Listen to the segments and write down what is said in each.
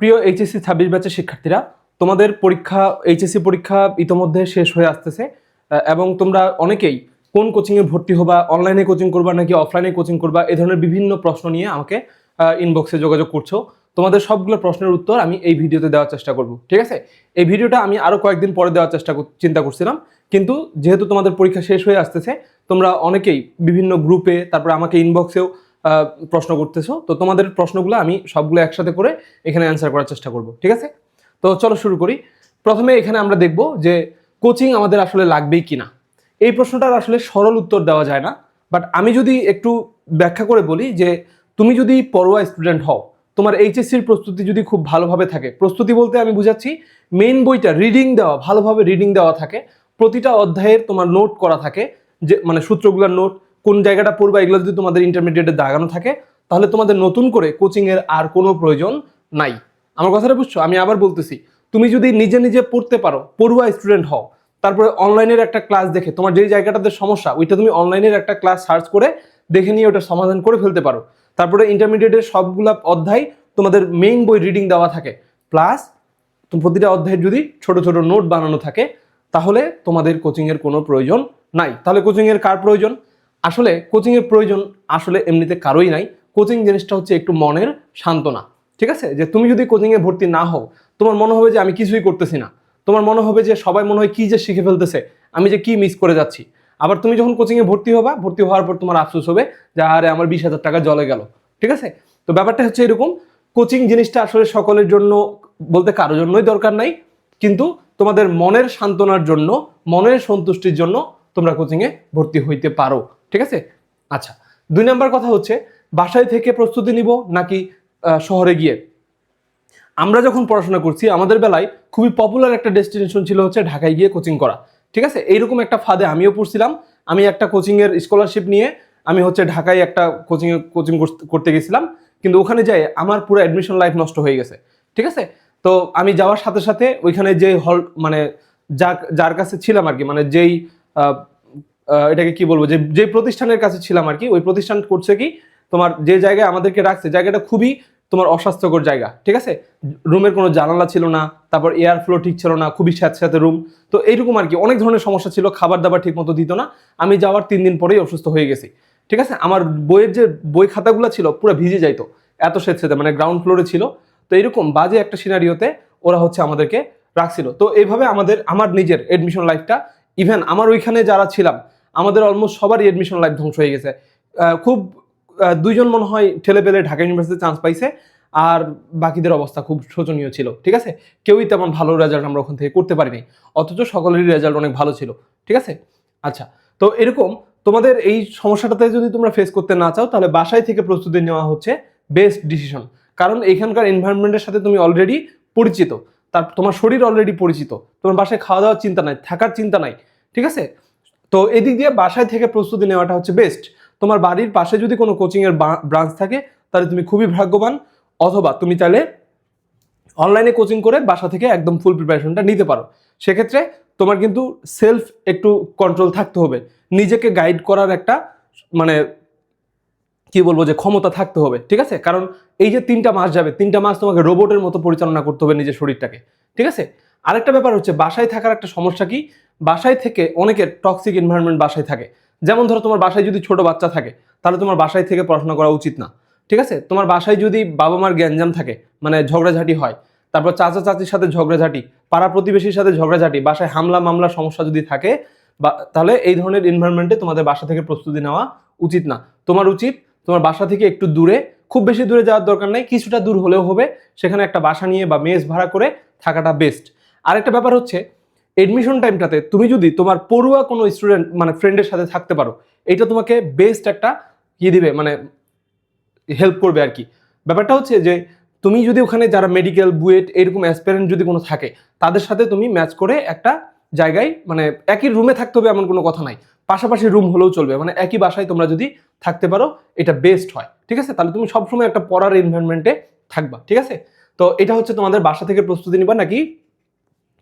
প্রিয় এইচএসসি 26 ব্যাচের শিক্ষার্থীরা, তোমাদের পরীক্ষা এইচএসসি পরীক্ষা ইতোমধ্যে শেষ হয়ে আসতেছে এবং তোমরা অনেকেই কোন কোচিংয়ে ভর্তি হবা, অনলাইনে কোচিং করবা নাকি অফলাইনে কোচিং করবা, এই ধরনের বিভিন্ন প্রশ্ন নিয়ে আমাকে ইনবক্সে যোগাযোগ করছো। তোমাদের সবগুলো প্রশ্নের উত্তর আমি এই ভিডিওতে দেওয়ার চেষ্টা করব, ঠিক আছে? এই ভিডিওটা আমি আরও কয়েকদিন পরে দেওয়ার চিন্তা করছিলাম, কিন্তু যেহেতু তোমাদের পরীক্ষা শেষ হয়ে আসতেছে, তোমরা অনেকেই বিভিন্ন গ্রুপে তারপরে আমাকে ইনবক্সেও প্রশ্ন করতেছো, তো তোমাদের প্রশ্নগুলো আমি সবগুলো একসাথে করে এখানে অ্যান্সার করার চেষ্টা করব, ঠিক আছে? তো চলো শুরু করি। প্রথমে এখানে আমরা দেখব যে কোচিং আমাদের আসলে লাগবেই কিনা। এই প্রশ্নটার আসলে সরল উত্তর দেওয়া যায় না, বাট আমি যদি একটু ব্যাখ্যা করে বলি যে তুমি যদি পড়ুয়া স্টুডেন্ট হও, তোমার এইচএসসির প্রস্তুতি যদি খুব ভালোভাবে থাকে, প্রস্তুতি বলতে আমি বুঝাচ্ছি মেইন বইটা রিডিং দেওয়া, ভালোভাবে রিডিং দেওয়া থাকে, প্রতিটা অধ্যায়ের তোমার নোট করা থাকে, যে মানে সূত্রগুলোর নোট, কোন জায়গাটা পড়বা, এগুলো যদি তোমাদের ইন্টারমিডিয়েটে দাগানো থাকে, তাহলে তোমাদের নতুন করে কোচিংয়ের আর কোনো প্রয়োজন নাই। আমার কথাটা বুঝছো? আমি আবার বলতেছি, তুমি যদি নিজে নিজে পড়তে পারো, পড়ুয়া স্টুডেন্ট হও, তারপরে অনলাইনের একটা ক্লাস দেখে তোমার যেই জায়গাটাতে সমস্যা, ওইটা তুমি অনলাইনের একটা ক্লাস সার্চ করে দেখে নিয়ে ওটা সমাধান করে ফেলতে পারো, তারপরে ইন্টারমিডিয়েটের সবগুলা অধ্যায় তোমাদের মেইন বই রিডিং দেওয়া থাকে, প্লাস প্রতিটা অধ্যায়ের যদি ছোট ছোট নোট বানানো থাকে, তাহলে তোমাদের কোচিংয়ের কোনো প্রয়োজন নাই। তাহলে কোচিংয়ের কার প্রয়োজন? আসলে কোচিংয়ের প্রয়োজন আসলে এমনিতে কারোই নাই। কোচিং জিনিসটা হচ্ছে একটু মনের সান্ত্বনা, ঠিক আছে? যে তুমি যদি কোচিংয়ে ভর্তি না হও, তোমার মনে হবে যে আমি কিছুই করতেছি না, তোমার মনে হবে যে সবাই মনে হয় কি যে শিখে ফেলতেছে, আমি যে কি মিস করে যাচ্ছি। আবার তুমি যখন কোচিংয়ে ভর্তি হবা, ভর্তি হওয়ার পর তোমার আফসোস হবে যে আরে আমার 20,000 টাকা জলে গেল, ঠিক আছে? তো ব্যাপারটা হচ্ছে এরকম, কোচিং জিনিসটা আসলে সকলের জন্য বলতে কারোর জন্যই দরকার নাই, কিন্তু তোমাদের মনের সান্ত্বনার জন্য, মনের সন্তুষ্টির জন্য তোমরা কোচিংয়ে ভর্তি হইতে পারো, ঠিক আছে? আচ্ছা, 2 নম্বর কথা হচ্ছে বাসায় থেকে প্রস্তুতি নিব নাকি শহরে গিয়ে। আমরা যখন পড়াশোনা করছি, আমাদের বেলায় খুবই পপুলার একটা ডেস্টিনেশন ছিল হচ্ছে ঢাকায় গিয়ে কোচিং করা, ঠিক আছে? এইরকম একটা ফাঁদে আমিও পড়ছিলাম। আমি একটা কোচিংয়ের স্কলারশিপ নিয়ে আমি হচ্ছে ঢাকায় একটা কোচিং করতে গেছিলাম, কিন্তু ওখানে যাই আমার পুরো অ্যাডমিশন লাইফ নষ্ট হয়ে গেছে, ঠিক আছে? তো আমি যাওয়ার সাথে সাথে ওইখানে যে হল মানে যার কাছে ছিলাম আর কি, মানে যেই এটাকে কি বলবো, যে প্রতিষ্ঠানের কাছে ছিলাম আর কি, ওই প্রতিষ্ঠান করছে কি, তোমার যে জায়গায় আমাদেরকে রাখছে, জায়গাটা খুবই তোমার অস্বাস্থ্যকর জায়গা, ঠিক আছে? রুমের কোনো জানালা ছিল না, তারপর এয়ার ফ্লো ঠিক ছিল না, খুবই স্যাঁতস্যাঁতে রুম। তো এইরকম আর কি অনেক ধরনের সমস্যা ছিল, খাবার দাবার ঠিক মতো দিত না। আমি যাওয়ার 3 দিন পরেই অসুস্থ হয়ে গেছি, ঠিক আছে? আমার বইয়ের যে বই খাতাগুলো ছিল পুরো ভিজে যাইতো, এত স্যাঁতস্যাঁতে, মানে গ্রাউন্ড ফ্লোরে ছিল। তো এইরকম বাজে একটা সিনারিওতে ওরা হচ্ছে আমাদেরকে রাখছিল। তো এইভাবে আমার নিজের এডমিশন লাইফটা, ইভেন আমার ওইখানে যারা ছিলাম, আমাদের অলমোস্ট সবারই এডমিশন লাইফ ধ্বংস হয়ে গেছে। খুব 2 জন মনে হয় ঠেলে পেলে ঢাকা ইউনিভার্সিটিতে চান্স পাইছে, আর বাকিদের অবস্থা খুব শোচনীয় ছিল, ঠিক আছে? কেউই তেমন ভালো রেজাল্ট আমরা ওখান থেকে করতে পারিনি, অথচ সকলেরই রেজাল্ট অনেক ভালো ছিল, ঠিক আছে? আচ্ছা, তো এরকম তোমাদের এই সমস্যাটাতে যদি তোমরা ফেস করতে না চাও, তাহলে বাসায় থেকে প্রস্তুতি নেওয়া হচ্ছে বেস্ট ডিসিশন। কারণ এইখানকার এনভায়রনমেন্টের সাথে তুমি অলরেডি পরিচিত, তোমার শরীর অলরেডি পরিচিত, তোমার বাসায় খাওয়া দাওয়ার চিন্তা নাই, থাকার চিন্তা নাই, ঠিক আছে? তো এদিক দিয়ে বাসায় থেকে প্রস্তুতি নেওয়াটা হচ্ছে বেস্ট। তোমার বাড়ির পাশে যদি কোনো কোচিংয়ের ব্রাঞ্চ থাকে, তাহলে তুমি খুবই ভাগ্যবান, অথবা তুমি চাইলে অনলাইনে কোচিং করে বাসা থেকে একদম ফুল প্রিপারেশনটা নিতে পারো। সেক্ষেত্রে তোমার কিন্তু সেলফ একটু কন্ট্রোল থাকতে হবে, নিজেকে গাইড করার একটা মানে কি বলবো যে ক্ষমতা থাকতে হবে, ঠিক আছে? কারণ এই যে 3টা মাস যাবে, 3টা মাস তোমাকে রোবটের মতো পরিচালনা করতে হবে নিজের শরীরটাকে, ঠিক আছে? আরেকটা ব্যাপার হচ্ছে বাসায় থাকার একটা সমস্যা কি, বাসায় থেকে অনেকের টক্সিক এনভায়রনমেন্ট বাসায় থাকে। যেমন ধরো তোমার বাসায় যদি ছোট বাচ্চা থাকে, তাহলে তোমার বাসায় থেকে পড়াশোনা করা উচিত না, ঠিক আছে? তোমার বাসায় যদি বাবা মার গ্যাঞ্জাম থাকে, মানে ঝগড়াঝাটি হয়, তারপর চাচা চাচির সাথে ঝগড়াঝাটি, পাড়া প্রতিবেশীর সাথে ঝগড়াঝাটি, বাসায় হামলা মামলা সমস্যা যদি থাকে, তাহলে এই ধরনের এনভায়রনমেন্টে তোমাদের বাসা থেকে প্রস্তুতি নেওয়া উচিত না। তোমার উচিত তোমার বাসা থেকে একটু দূরে, খুব বেশি দূরে যাওয়ার দরকার নেই, কিছুটা দূর হলেও হবে, সেখানে একটা বাসা নিয়ে বা মেস ভাড়া করে থাকাটা বেস্ট। আরেকটা ব্যাপার হচ্ছে এডমিশন টাইমটাতে তুমি যদি তোমার পড়ুয়া কোনো স্টুডেন্ট মানে ফ্রেন্ডের সাথে থাকতে পারো, এটা তোমাকে বেস্ট একটা কি দিবে, মানে হেল্প করবে আর কি। ব্যাপারটা হচ্ছে যে তুমি যদি ওখানে যারা মেডিকেল, বুয়েট এরকম অ্যাসপিরেন্ট যদি কোনো থাকে, তাদের সাথে তুমি ম্যাচ করে একটা জায়গায়, মানে একই রুমে থাকতে হবে এমন কোনো কথা নাই, পাশাপাশি রুম হলেও চলবে, মানে একই বাসায় তোমরা যদি থাকতে পারো, এটা বেস্ট হয়, ঠিক আছে? তাহলে তুমি সবসময় একটা পড়ার এনভায়রনমেন্টে থাকবা, ঠিক আছে? তো এটা হচ্ছে তোমাদের বাসা থেকে প্রস্তুতি নিবা নাকি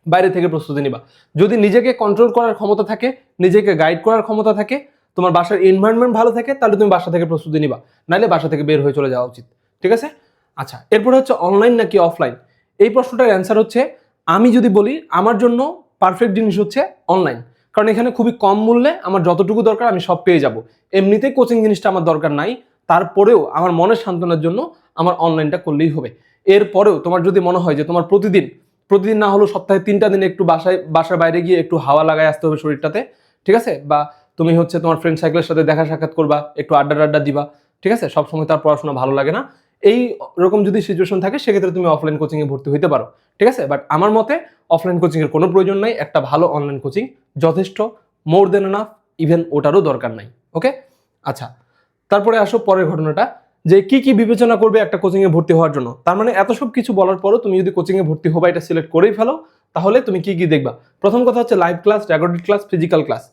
বাইরে থেকে প্রস্তুতি নিবা। যদি নিজেকে কন্ট্রোল করার ক্ষমতা থাকে, নিজেকে গাইড করার ক্ষমতা থাকে, তোমার বাসার এনভায়রনমেন্ট ভালো থাকে, তাহলে তুমি বাসা থেকে প্রস্তুতি নিবা, নাহলে বাসা থেকে বের হয়ে চলে যাওয়া উচিত, ঠিক আছে? আচ্ছা, এরপরে হচ্ছে অনলাইন নাকি অফলাইন। এই প্রশ্নটার অ্যান্সার হচ্ছে, আমি যদি বলি আমার জন্য পারফেক্ট জিনিস হচ্ছে অনলাইন, কারণ এখানে খুবই কম মূল্যে আমার যতটুকু দরকার আমি সব পেয়ে যাব। এমনিতেই কোচিং জিনিসটা আমার দরকার নাই, তারপরেও আমার মনের সান্ত্বনার জন্য আমার অনলাইনটা করলেই হবে। এরপরেও তোমার যদি মনে হয় যে তোমার প্রতিদিন না হলেও সপ্তাহে 3টা দিন একটু বাসার বাইরে গিয়ে একটু হাওয়া লাগায় আসতে হবে শরীরটাতে, ঠিক আছে, বা তুমি হচ্ছে তোমার ফ্রেন্ড সার্কেলের সাথে দেখা সাক্ষাৎ করবা, একটু আড্ডা দিবা, ঠিক আছে, সবসময় তার পড়াশোনা ভালো লাগে না, এই রকম যদি সিচুয়েশন থাকে সেক্ষেত্রে তুমি অফলাইন কোচিংয়ে ভর্তি হইতে পারো, ঠিক আছে। বাট আমার মতে অফলাইন কোচিংয়ের কোনো প্রয়োজন নাই, একটা ভালো অনলাইন কোচিং যথেষ্ট, মোর দেন এনাফ, ইভেন ওটারও দরকার নাই। ওকে, আচ্ছা, তারপরে আসো পরের ঘটনাটা, যে কি কি বিবেচনা করবে একটা কোচিংয়ে ভর্তি হওয়ার জন্য। তার মানে এত সব কিছু বলার পরও তুমি যদি কোচিংয়ে ভর্তি হবা এটা সিলেক্ট করেই ফেলো, তাহলে তুমি কি কি দেখবা। প্রথম কথা হচ্ছে live class, recorded class, physical class.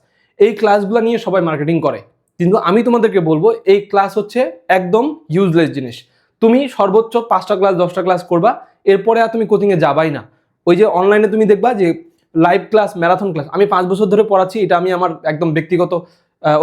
এই ক্লাসগুলো নিয়ে সবাই মার্কেটিং করে, কিন্তু আমি তোমাদেরকে বলবো এই ক্লাস হচ্ছে একদম ইউজলেস জিনিস। তুমি সর্বোচ্চ 5টা ক্লাস 10টা ক্লাস করবা, এরপরে আর তুমি কোচিংয়ে যাবাই না। ওই যে অনলাইনে তুমি দেখবা যে লাইভ ক্লাস, ম্যারাথন ক্লাস, আমি 5 বছর ধরে পড়াচ্ছি, এটা আমি আমার একদম ব্যক্তিগত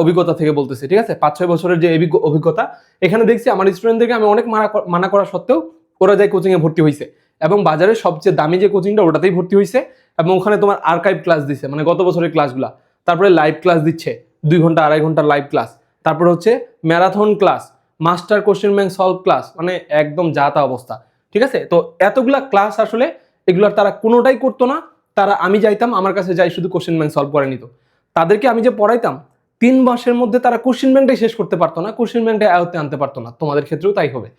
অভিজ্ঞতা থেকে বলতেছি, ঠিক আছে, 5-6 বছরের যে অভিজ্ঞতা, এখানে দেখছি আমার স্টুডেন্টদেরকে আমি অনেক মানা করা সত্ত্বেও ওরা যায় কোচিংয়ে ভর্তি হয়েছে, এবং বাজারের সবচেয়ে দামি যে কোচিংটা ওটাতেই ভর্তি হয়েছে, এবং ওখানে তোমার আর্কাইভ ক্লাস দিচ্ছে, মানে গত বছরের ক্লাসগুলা, তারপরে লাইভ ক্লাস দিচ্ছে 2 ঘন্টা 2.5 ঘন্টার লাইভ ক্লাস, তারপর হচ্ছে marathon class, master question bank solve class, মানে একদম যা তা অবস্থা, ঠিক আছে। তো এতগুলা ক্লাস আসলে এগুলার তারা কোনোটাই করতো না, তারা, আমি যাইতাম আমার কাছে যাই শুধু কোশ্চেন ব্যাংক সলভ করে নিত, তাদেরকে আমি যে পড়াইতাম 3 মাসের মধ্যে তারা কোশ্চেন ব্যাংকটাই শেষ করতে পারতো না, কোশ্চেন ব্যাংকটা আয়ত্তে আনতে পারতো না। তোমাদের ক্ষেত্রেও তাই হবে।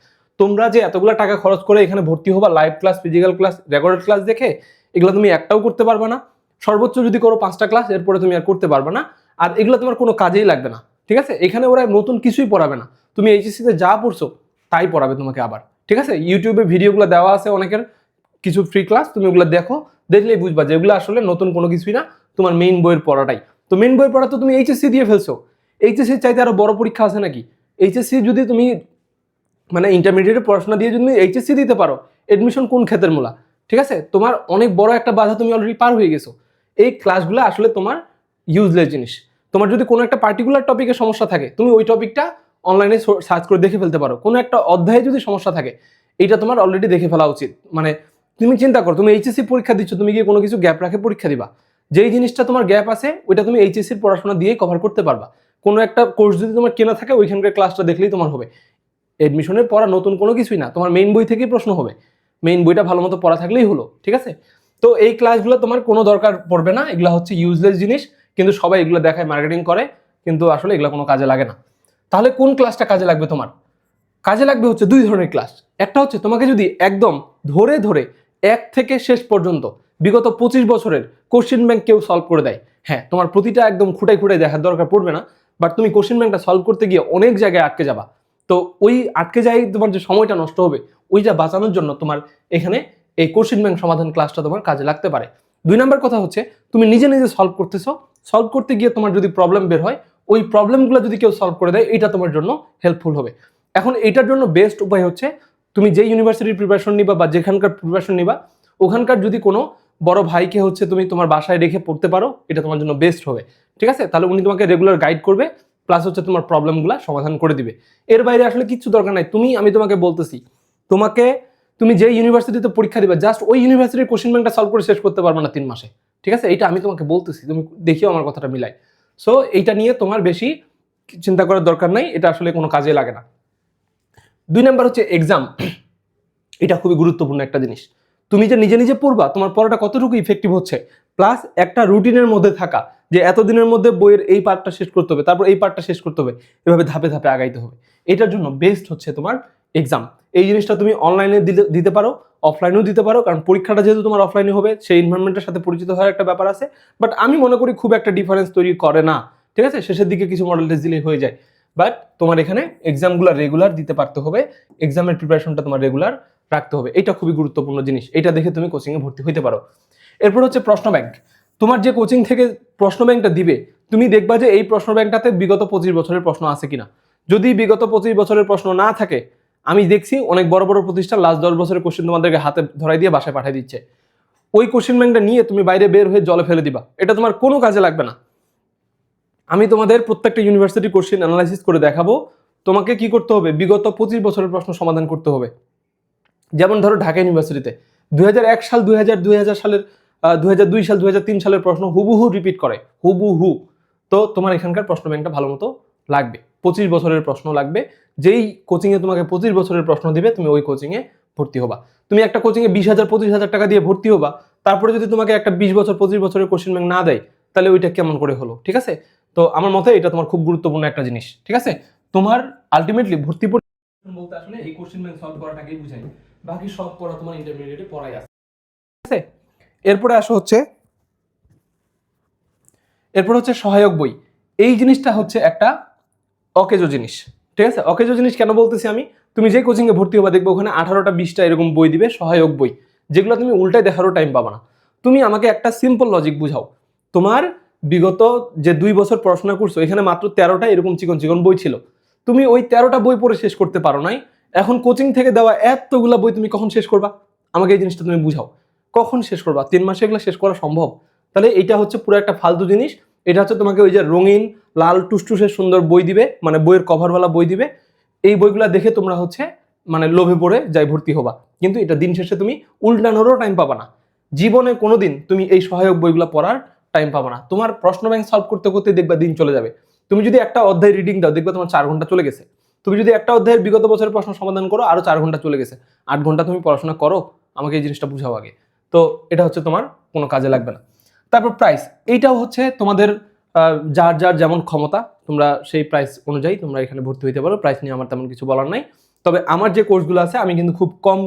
তোমরা যে এতগুলো টাকা খরচ করে এখানে ভর্তি হবা live class, physical class, recorded class দেখে, এগুলো তুমি একটাও করতে পারবে না, সর্বোচ্চ যদি করো 5টা ক্লাস, এরপরে তুমি আর করতে পারবে না, আর এগুলো তোমার কোনো কাজেই লাগবে না, ঠিক আছে। এখানে ওরা নতুন কিছুই পড়াবে না, তুমি এইচএসসিতে যা পড়ছো তাই পড়াবে তোমাকে আবার, ঠিক আছে। ইউটিউবে ভিডিওগুলো দেওয়া আছে অনেকের, কিছু ফ্রি ক্লাস, তুমি ওগুলো দেখো, দেখলেই বুঝবা যে এগুলো আসলে নতুন কোনো কিছুই না, তোমার মেইন বইয়ের পড়াটাই। তো মেইন বইয়ের পড়া তো তুমি এইচএসসি দিয়ে ফেলছো, এইচএসসির চাইতে আরো বড় পরীক্ষা আছে নাকি? এইচএসসি যদি তুমি মানে ইন্টারমিডিয়েটে পড়াশোনা দিয়ে যদি এইচএসসি দিতে পারো, এডমিশন কোন ক্ষেতের মূলা, ঠিক আছে, তোমার অনেক বড় একটা বাধা তুমি অলরেডি পার হয়ে গেছো। এই ক্লাসগুলো আসলে তোমার ইউজলেস জিনিস। তোমার যদি কোনো একটা পার্টিকুলার টপিকে সমস্যা থাকে, তুমি ওই টপিকটা অনলাইনে সার্চ করে দেখে ফেলতে পারো। কোনো একটা অধ্যায়ে যদি সমস্যা থাকে, এইটা তোমার অলরেডি দেখে ফেলা উচিত। মানে তুমি চিন্তা করো, তুমি এইচএসসি পরীক্ষা দিচ্ছ, তুমি গিয়ে কোনো কিছু গ্যাপ রাখে পরীক্ষা দিবা, যেই জিনিসটা তোমার গ্যাপ আছে ওইটা তুমি এইচএসসির পড়াশোনা দিয়েই কভার করতে পারবা। কোনো একটা কোর্স যদি তোমার কেনা থাকে, ওইখানকার ক্লাসটা দেখলেই তোমার হবে। এডমিশনের পড়া নতুন কোনো কিছুই না, তোমার মেইন বই থেকেই প্রশ্ন হবে, মেইন বইটা ভালো মতো পড়া থাকলেই হলো, ঠিক আছে। তো এই ক্লাসগুলো তোমার কোনো দরকার পড়বে না, এগুলো হচ্ছে ইউজলেস জিনিস, কিন্তু সবাই এগুলো দেখায়, মার্কেটিং করে, কিন্তু আসলে এগুলো কোনো কাজে লাগে না। তাহলে কোন ক্লাসটা কাজে লাগবে তোমার? কাজে লাগবে হচ্ছে 2 ধরনের ক্লাস। একটা হচ্ছে তোমাকে যদি একদম ধরে ধরে এক থেকে শেষ পর্যন্ত বিগত 25 বছরের কোশ্চেন ব্যাংক কেউ সলভ করে দেয়, হ্যাঁ, তোমার প্রতিটা একদম খুঁটাই খুঁটাই দেখার দরকার পড়বে না, বাট তুমি কোশ্চেন ব্যাংকটা সলভ করতে গিয়ে অনেক জায়গায় আটকে যাবা। তো ওই আটকে যাই তোমার যে সময়টা নষ্ট হবে, ওইটা বাঁচানোর জন্য তোমার এখানে এই কোশ্চেন ব্যাংক সমাধান ক্লাসটা তোমার কাজে লাগতে পারে। 2 নম্বর কথা হচ্ছে তুমি নিজে নিজে সলভ করতেছো, সলভ করতে গিয়ে তোমার যদি প্রবলেম বের হয়, ওই প্রবলেমগুলো যদি কেউ সলভ করে দেয়, এটা তোমার জন্য হেল্পফুল হবে। এখন এটার জন্য বেস্ট উপায় হচ্ছে তুমি যে ইউনিভার্সিটির প্রিপারেশন নিবা বা যেখানকার প্রিপারেশন নিবা, ওখানকার যদি কোনো বড় ভাইকে হচ্ছে তুমি তোমার বাসায় রেখে পড়তে পারো, এটা তোমার জন্য বেস্ট হবে, ঠিক আছে। তাহলে উনি তোমাকে রেগুলার গাইড করবে, প্লাস হচ্ছে তোমার প্রবলেমগুলো সমাধান করে দিবে। এর বাইরে আসলে কিচ্ছু দরকার নাই। আমি তোমাকে বলতেছি, তুমি যে ইউনিভার্সিটিতে পরীক্ষা দিবা, জাস্ট ওই ইউনিভার্সিটির কোশ্চেন ব্যাংকটা সলভ করে শেষ করতে পারবে না 3 মাসে, ঠিক আছে। এটা আমি তোমাকে বলতেছি, তুমি দেখিও আমার কথাটা মিলাই। সো এইটা নিয়ে তোমার বেশি চিন্তা করার দরকার নাই, এটা আসলে কোনো কাজে লাগে না। 2 নাম্বার হচ্ছে এক্সাম। এটা খুবই গুরুত্বপূর্ণ একটা জিনিস। তুমি যে নিজে নিজে পড়বা, তোমার পড়াটা কতটুকু ইফেক্টিভ হচ্ছে, প্লাস একটা রুটিনের মধ্যে থাকা, যে এতদিনের মধ্যে বইয়ের এই পার্টটা শেষ করতে হবে, তারপর এই পার্টটা শেষ করতে হবে, এভাবে ধাপে ধাপে আগাইতে হবে। এটার জন্য বেস্ট হচ্ছে তোমার এক্সাম। এই জিনিসটা তুমি অনলাইনে দিতে পারো, অফলাইনেও দিতে পারো, কারণ পরীক্ষাটা যেহেতু তোমার অফলাইনে হবে, সেই এনভায়রনমেন্টের সাথে পরিচিত হওয়ার একটা ব্যাপার আছে। বাট আমি মনে করি খুব একটা ডিফারেন্স তৈরি করে না, ঠিক আছে। শেষের দিকে কিছু মডেল টেস্ট দিলেই হয়ে যায়, বাট তোমার এখানে এক্সামগুলো রেগুলার দিতে পারতে হবে, এক্সামের প্রিপারেশনটা তোমার রেগুলার রাখতে হবে। এটা খুবই গুরুত্বপূর্ণ জিনিস, এটা দেখে তুমি কোচিংয়ে ভর্তি হতে পারো। এরপর হচ্ছে প্রশ্ন ব্যাংক। তোমার যে কোচিং থেকে প্রশ্ন ব্যাংকটা দিবে, তুমি দেখবা যে এই প্রশ্ন ব্যাংকটাতে বিগত 25 বছরের প্রশ্ন আছে কিনা। যদি বিগত 25 বছরের প্রশ্ন না থাকে, আমি দেখছি অনেক বড় বড় প্রতিষ্ঠান লাস্ট 10 বছরের কোশ্চেন তোমাদেরকে হাতে ধরাই দিয়ে বাসায় পাঠিয়ে দিচ্ছে। ওই কোশ্চেন ব্যাংকটা নিয়ে তুমি বাইরে বের হয়ে জলে ফেলে দিবা, এটা তোমার কোনো কাজে লাগবে না। আমি তোমাদের প্রত্যেকটা ইউনিভার্সিটি কোশ্চেন অ্যানালাইসিস করে দেখাবো। তোমাকে কি করতে হবে, বিগত 25 বছরের প্রশ্ন সমাধান করতে হবে। যেমন ধরো ঢাকা ইউনিভার্সিটিতে 2001 সাল 2000 সালের 2002 সাল 2003 সালের প্রশ্ন হুবহু রিপিট করে, হুবহু। তো তোমার এখানকার প্রশ্ন ব্যাংকটা ভালো মতো লাগবে, 25 বছরের প্রশ্ন লাগবে। যেই কোচিংয়ে তোমাকে 25 বছরের প্রশ্ন দিবে তুমি ওই কোচিংয়ে ভর্তি হবা। তুমি একটা কোচিংয়ে 20,000 25,000 টাকা দিয়ে ভর্তি হবা, তারপরে যদি তোমাকে একটা 20 বছর 25 বছরের কোশ্চেন ব্যাংক না দেয়, তাহলে ওইটা কেমন করে হলো? ঠিক আছে, তো আমার মতে এটা তোমার খুব গুরুত্বপূর্ণ একটা জিনিস। ঠিক আছে, তোমার আলটিমেটলি ভর্তি বলতে আসলে এই কোশ্চেন ব্যাংক সলভ করাটাকেই বুঝাই, বাকি সব পড়া তোমার ইন্টারমিডিয়েটে পড়াই আছে। ঠিক আছে, এরপরে হচ্ছে সহায়ক বই। এই জিনিসটা হচ্ছে একটা অকেজো জিনিস। ঠিক আছে, অকেজো জিনিস কেন বলতেছি আমি? তুমি যে কোচিংয়ে ভর্তি হবা দেখবে ওখানে 18টা 20টা এরকম বই দিবে, সহায়ক বই, যেগুলো তুমি উল্টায় দেখারও টাইম পাবা না। তুমি আমাকে একটা সিম্পল লজিক বুঝাও, তোমার বিগত যে 2 বছর পড়াশোনা করছো এখানে মাত্র 13টা এরকম চিকন চিকন বই ছিল, তুমি ওই 13টা বই পড়ে শেষ করতে পারো নাই, এখন কোচিং থেকে দেওয়া এতগুলা বই তুমি কখন শেষ করবা? আমাকে এই জিনিসটা তুমি বুঝাও, কখন শেষ করবা? 3 মাসে এগুলো শেষ করা সম্ভব? তাহলে এটা হচ্ছে পুরো একটা ফালতু জিনিস। এটা হচ্ছে তোমাকে ওই যে রঙিন লাল টুসটুসে সুন্দর বই দিবে, মানে বইয়ের কভারওয়ালা বই দিবে, এই বইগুলা দেখে তোমরা হচ্ছে মানে লোভে পড়ে যাই ভর্তি হবা, কিন্তু এটা দিন শেষে তুমি উল্টানোরও টাইম পাবা না। জীবনে কোনোদিন তুমি এই সহায়ক বইগুলো পড়ার টাইম পাবা না। তোমার প্রশ্ন ব্যাংক সলভ করতে করতে দেখবা দিন চলে যাবে। তুমি যদি একটা অধ্যায় রিডিং দাও দেখবা তোমার 4 ঘন্টা চলে গেছে। তুমি যদি একটা অধ্যায়ের বিগত বছরের প্রশ্ন সমাধান করো আরো 4 ঘন্টা চলে গেছে। 8 ঘন্টা তুমি পড়াশোনা করো, আমাকে এই জিনিসটা বুঝাও আগে। তো এটা হচ্ছে তোমার কোনো কাজে লাগবে না। তারপর প্রাইস, এইটাও হচ্ছে তোমাদের যার যার যেমন ক্ষমতা, তোমরা সেই প্রাইস অনুযায়ী তোমরা এখানে ভর্তি হইতে পারো। প্রাইস নিয়ে আমার তেমন কিছু বলার নাই। তবে আমার যে কোর্সগুলো আছে আমি কিন্তু খুব কম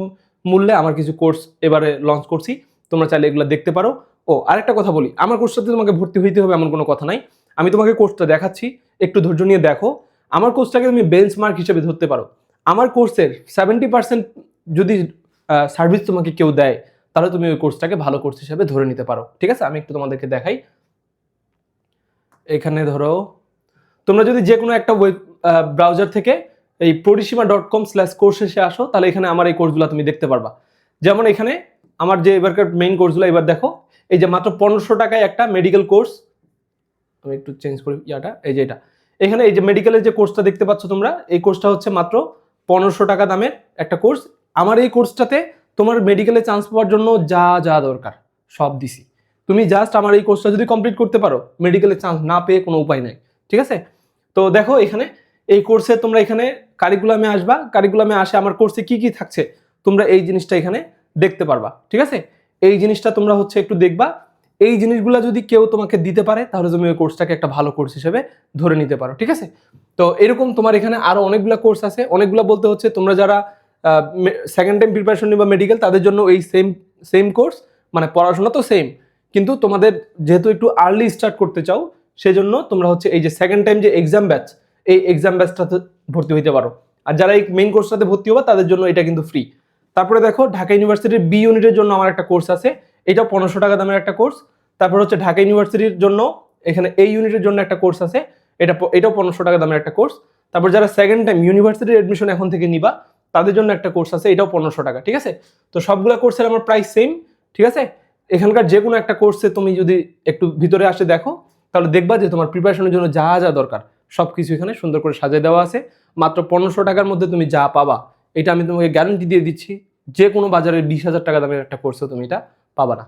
মূল্যে আমার কিছু কোর্স এবারে লঞ্চ করছি, তোমরা চাইলে এগুলো দেখতে পারো। ও আরেকটা কথা বলি, আমার কোর্সটাতে তোমাকে ভর্তি হইতে হবে এমন কোনো কথা নাই। আমি তোমাকে কোর্সটা দেখাচ্ছি, একটু ধৈর্য নিয়ে দেখো। আমার কোর্সটাকে তুমি বেঞ্চমার্ক হিসেবে ধরতে পারো। আমার কোর্সের 70% যদি সার্ভিস তোমাকে কেউ দেয়, তাহলে তুমি ওই কোর্সটাকে ভালো কোর্স হিসেবে ধরে নিতে পারো। ঠিক আছে, আমি একটু তোমাদেরকে দেখাই। এখানে ধরো তোমরা যদি যে কোনো একটা ওয়েব ব্রাউজার থেকে এই poriseema.com/course-এ আসো, তাহলে এখানে আমার এই কোর্সগুলো তুমি দেখতে পারবা। যেমন এখানে আমার যে এবারকার মেইন কোর্সগুলো এবার দেখো, এই যে মাত্র 1500 টাকায় একটা মেডিকেল কোর্স, আমি একটু চেঞ্জ করি ইয়াটা, এই যে এটা এখানে এই যে মেডিকেলের যে কোর্সটা দেখতে পাচ্ছ তোমরা, এই কোর্সটা হচ্ছে মাত্র 1500 টাকা দামের একটা কোর্স। আমার এই কোর্সটাতে তোমার মেডিকেলে চান্স পাওয়ার জন্য যা যা দরকার সব দিছি। তুমি জাস্ট আমার এই কোর্সটা যদি কমপ্লিট করতে পারো, মেডিকেলে চান্স না পেয়ে কোনো উপায় নাই। ঠিক আছে, তো দেখো এখানে এই কোর্সে তোমরা এখানে কারিকুলামে আসবা, কারিকুলামে আসে আমার কোর্সে কি কি থাকছে তোমরা এই জিনিসটা এখানে দেখতে পারবা। ঠিক আছে, এই জিনিসটা তোমরা হচ্ছে একটু দেখবা। এই জিনিসগুলো যদি কেউ তোমাকে দিতে পারে তাহলে তুমি ওই কোর্সটাকে একটা ভালো কোর্স হিসেবে ধরে নিতে পারো। ঠিক আছে, তো এরকম তোমার এখানে আরো অনেকগুলো কোর্স আছে। অনেকগুলো বলতে হচ্ছে তোমরা যারা সেকেন্ড টাইম প্রিপারেশন নিবা মেডিকেল, তাদের জন্য এই সেম কোর্স, মানে পড়াশোনা তো সেম, কিন্তু তোমাদের যেহেতু একটু আর্লি স্টার্ট করতে চাও, সেজন্য তোমরা হচ্ছে এই যে সেকেন্ড টাইম যে এক্সাম ব্যাচ, এই এক্সাম ব্যাচটাতে ভর্তি হইতে পারো। আর যারা এই মেইন কোর্সটাতে ভর্তি হবা তাদের জন্য এটা কিন্তু ফ্রি। তারপরে দেখো ঢাকা ইউনিভার্সিটির বি ইউনিটের জন্য আমার একটা কোর্স আছে, এটাও 1500 টাকা দামের একটা কোর্স। তারপর হচ্ছে ঢাকা ইউনিভার্সিটির জন্য এখানে এই ইউনিটের জন্য একটা কোর্স আছে, এটাও 1500 টাকা দামের একটা কোর্স। তারপর যারা সেকেন্ড টাইম ইউনিভার্সিটির এডমিশন এখন থেকে নিবা, তাদের জন্য একটা কোর্স আছে, এটাও 1500 টাকা। ঠিক আছে, তো সবগুলা কোর্সের আমার প্রাইস সেম। ঠিক আছে, এখানকার যে কোনো একটা কোর্সে তুমি যদি একটু ভিতরে আসে দেখো, তাহলে দেখবা যে তোমার প্রিপারেশনের জন্য যা যা দরকার সবকিছু এখানে সুন্দর করে সাজিয়ে দেওয়া আছে। মাত্র 1500 টাকার মধ্যে তুমি যা পাবা, এটা আমি তোমাকে গ্যারান্টি দিয়ে দিচ্ছি, যে কোনো বাজারে 20,000 টাকা দামের একটা কোর্সে তুমি এটা পাবা না।